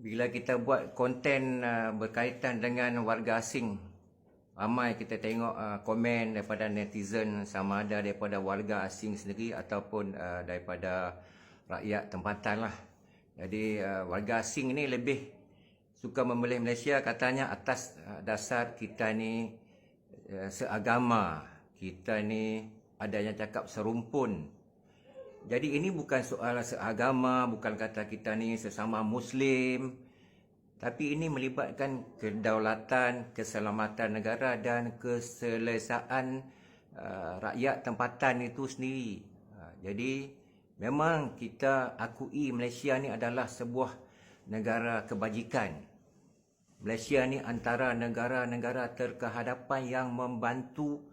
bila kita buat konten berkaitan dengan warga asing, ramai kita tengok komen daripada netizen, sama ada daripada warga asing sendiri ataupun daripada rakyat tempatan lah. Jadi warga asing ni lebih suka memilih Malaysia katanya atas dasar kita ni seagama, kita ni ada yang cakap serumpun. Jadi ini bukan soal seagama, bukan kata kita ni sesama Muslim, tapi ini melibatkan kedaulatan, keselamatan negara dan keselesaan rakyat tempatan itu sendiri. Jadi memang kita akui Malaysia ni adalah sebuah negara kebajikan. Malaysia ni antara negara-negara terkehadapan yang membantu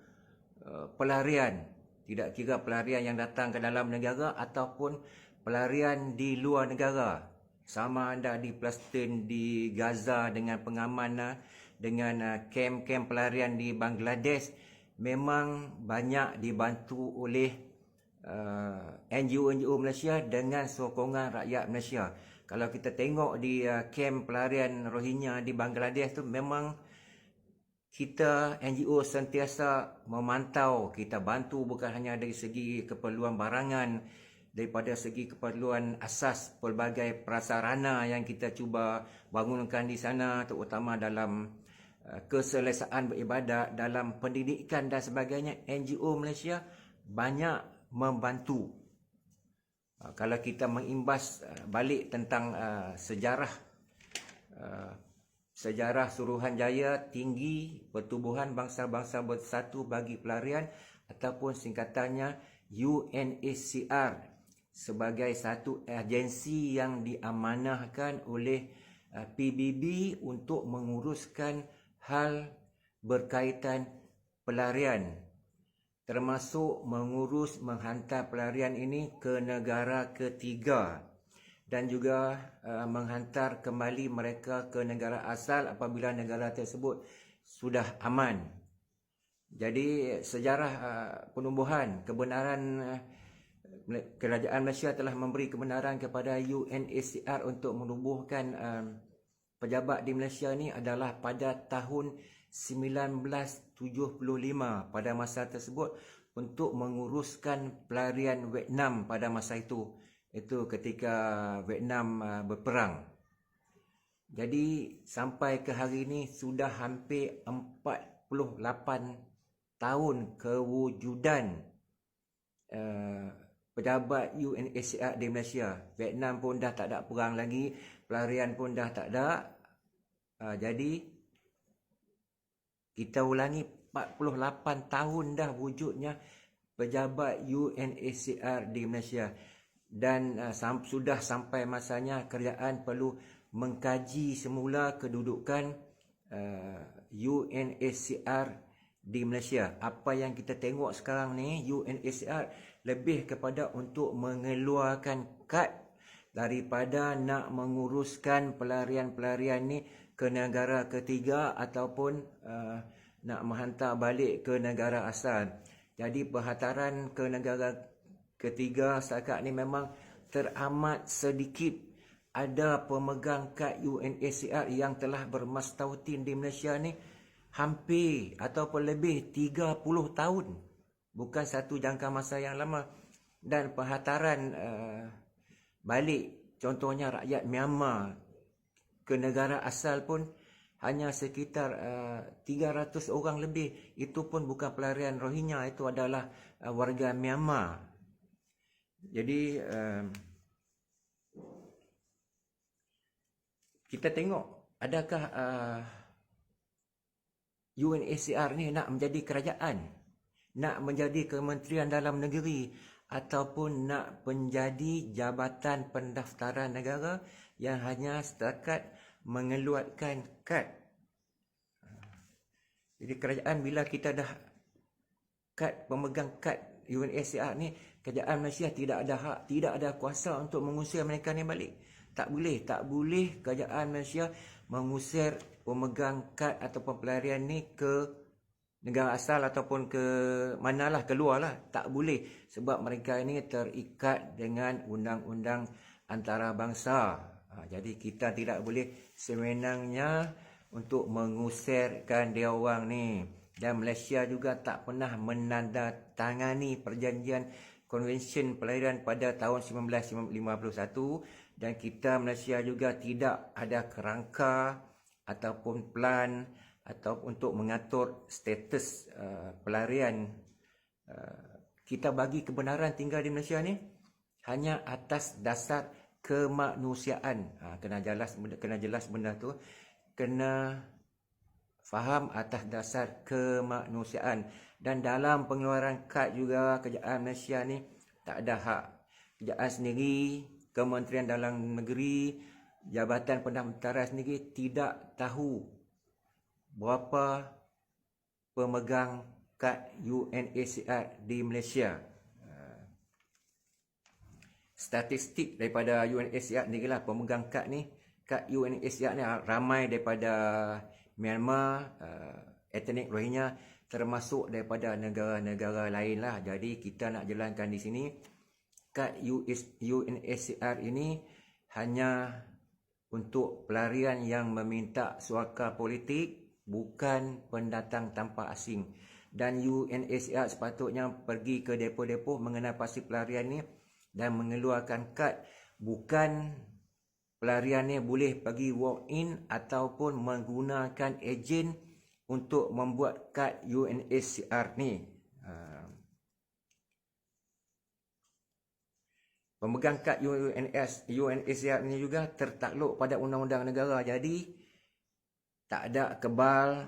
pelarian. Tidak kira pelarian yang datang ke dalam negara ataupun pelarian di luar negara. Sama ada di Palestin, di Gaza dengan pengamanan, dengan kem-kem pelarian di Bangladesh, memang banyak dibantu oleh NGO-NGO Malaysia dengan sokongan rakyat Malaysia. Kalau kita tengok di kem pelarian Rohingya di Bangladesh tu, memang kita NGO sentiasa memantau, kita bantu bukan hanya dari segi keperluan barangan, daripada segi keperluan asas pelbagai prasarana yang kita cuba bangunkan di sana, terutama dalam keselesaan beribadat, dalam pendidikan dan sebagainya. NGO Malaysia banyak membantu. Kalau kita mengimbas balik tentang sejarah Suruhanjaya Tinggi Pertubuhan Bangsa-Bangsa Bersatu bagi Pelarian ataupun singkatannya UNHCR, sebagai satu agensi yang diamanahkan oleh PBB untuk menguruskan hal berkaitan pelarian, termasuk menghantar pelarian ini ke negara ketiga dan juga menghantar kembali mereka ke negara asal apabila negara tersebut sudah aman. Jadi sejarah penumbuhan kebenaran, kerajaan Malaysia telah memberi kebenaran kepada UNHCR untuk menubuhkan pejabat di Malaysia ni adalah pada tahun 1975. Pada masa tersebut untuk menguruskan pelarian Vietnam pada masa itu. Itu ketika Vietnam berperang. Jadi sampai ke hari ini sudah hampir 48 tahun kewujudan pejabat UNHCR di Malaysia. Vietnam pun dah tak ada perang lagi, pelarian pun dah tak ada. Jadi kita ulangi, 48 tahun dah wujudnya pejabat UNHCR di Malaysia. Dan sudah sampai masanya kerajaan perlu mengkaji semula kedudukan UNHCR di Malaysia. Apa yang kita tengok sekarang ni, UNHCR lebih kepada untuk mengeluarkan kad daripada nak menguruskan pelarian-pelarian ni ke negara ketiga ataupun nak menghantar balik ke negara asal. Jadi perhantaran ke negara ketiga setakat ni memang teramat sedikit. Ada pemegang kad UNHCR yang telah bermastautin di Malaysia ni hampir ataupun lebih 30 tahun. Bukan satu jangka masa yang lama. Dan perhantaran balik, contohnya rakyat Myanmar ke negara asal pun hanya sekitar 300 orang lebih. Itu pun bukan pelarian Rohingya, itu adalah warga Myanmar. Jadi kita tengok, adakah UNHCR ni nak menjadi kerajaan, nak menjadi kementerian dalam negeri, ataupun nak menjadi jabatan pendaftaran negara yang hanya setakat mengeluarkan kad. Jadi kerajaan, bila kita dah pemegang kad UNHCR ni, kerajaan Malaysia tidak ada hak, tidak ada kuasa untuk mengusir mereka ni balik. Tak boleh kerajaan Malaysia mengusir pemegang kad ataupun pelarian ni ke negara asal ataupun ke manalah, keluarlah. Tak boleh, sebab mereka ini terikat dengan undang-undang antarabangsa. Jadi kita tidak boleh sewenangnya untuk mengusirkan dia orang ni. Dan Malaysia juga tak pernah menandatangani perjanjian Konvensyen Pelarian pada tahun 1951, dan kita Malaysia juga tidak ada kerangka ataupun plan atau untuk mengatur status pelarian. Kita bagi kebenaran tinggal di Malaysia ni hanya atas dasar kemanusiaan. Kena jelas benda tu, kena faham atas dasar kemanusiaan. Dan dalam pengeluaran kad juga, kerajaan Malaysia ni tak ada hak. Kerajaan sendiri, Kementerian Dalam Negeri, Jabatan Pendaftaran sendiri tidak tahu berapa pemegang kad UNHCR di Malaysia. Statistik daripada UNHCR ni lah, pemegang kad ni, kad UNHCR ni ramai daripada Myanmar, etnik Rohingya, termasuk daripada negara-negara lain lah. Jadi kita nak jalankan di sini, kad UNHCR ini hanya untuk pelarian yang meminta suaka politik, bukan pendatang tanpa asing. Dan UNHCR sepatutnya pergi ke depo-depo mengenai pasti pelarian ni dan mengeluarkan kad. Bukan pelarian ni boleh pergi walk in ataupun menggunakan ejen untuk membuat kad UNHCR ni. Pemegang kad UNHCR ni juga tertakluk pada undang-undang negara. Jadi tak ada kebal,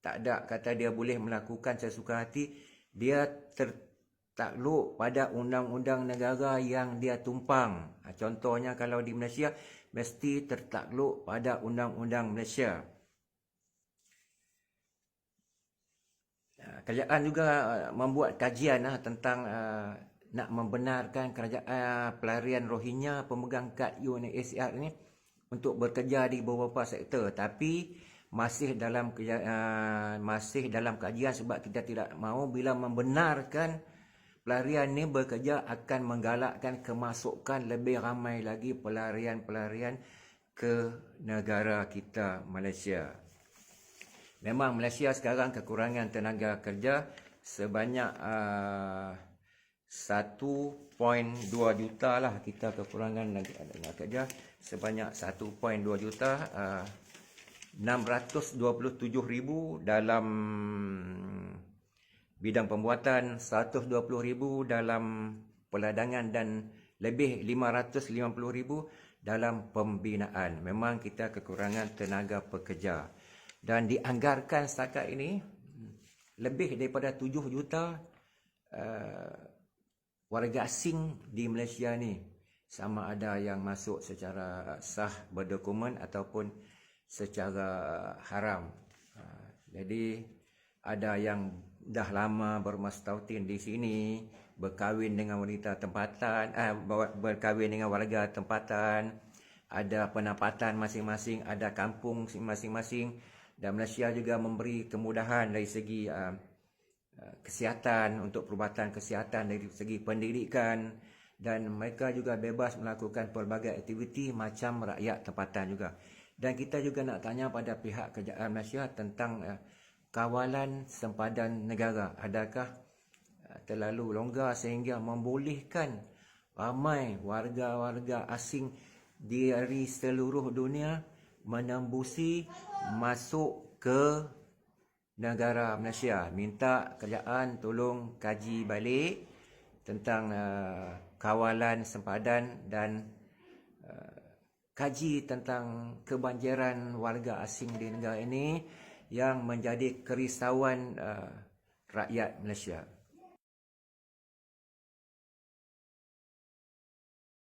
tak ada kata dia boleh melakukan sesuka hati. Dia tertakluk pada undang-undang negara yang dia tumpang. Contohnya kalau di Malaysia, mesti tertakluk pada undang-undang Malaysia. Kerajaan juga membuat kajian tentang nak membenarkan kerajaan pelarian Rohingya pemegang kad UNHCR ini untuk bekerja di beberapa sektor, tapi masih dalam kajian sebab kita tidak mahu bila membenarkan pelarian ini bekerja akan menggalakkan kemasukan lebih ramai lagi pelarian-pelarian ke negara kita Malaysia. Memang Malaysia sekarang kekurangan tenaga kerja sebanyak 1.2 juta lah. Kita kekurangan tenaga kerja sebanyak 1.2 juta, 627,000 dalam bidang pembuatan, 120,000 dalam peladangan dan lebih 550,000 dalam pembinaan. Memang kita kekurangan tenaga pekerja. Dan dianggarkan setakat ini lebih daripada 7 juta warga asing di Malaysia ni, sama ada yang masuk secara sah berdokumen ataupun secara haram. Jadi ada yang dah lama bermastautin di sini, berkahwin dengan wanita tempatan, berkahwin dengan warga tempatan, ada pendapatan masing-masing, ada kampung masing-masing. Dan Malaysia juga memberi kemudahan dari segi kesihatan, untuk perubatan kesihatan, dari segi pendidikan, dan mereka juga bebas melakukan pelbagai aktiviti macam rakyat tempatan juga. Dan kita juga nak tanya pada pihak kerajaan Malaysia tentang kawalan sempadan negara. Adakah terlalu longgar sehingga membolehkan ramai warga-warga asing dari seluruh dunia menembusi masuk ke negara Malaysia? Minta kerajaan tolong kaji balik tentang kawalan sempadan dan kaji tentang kebanjiran warga asing di negara ini yang menjadi kerisauan rakyat Malaysia.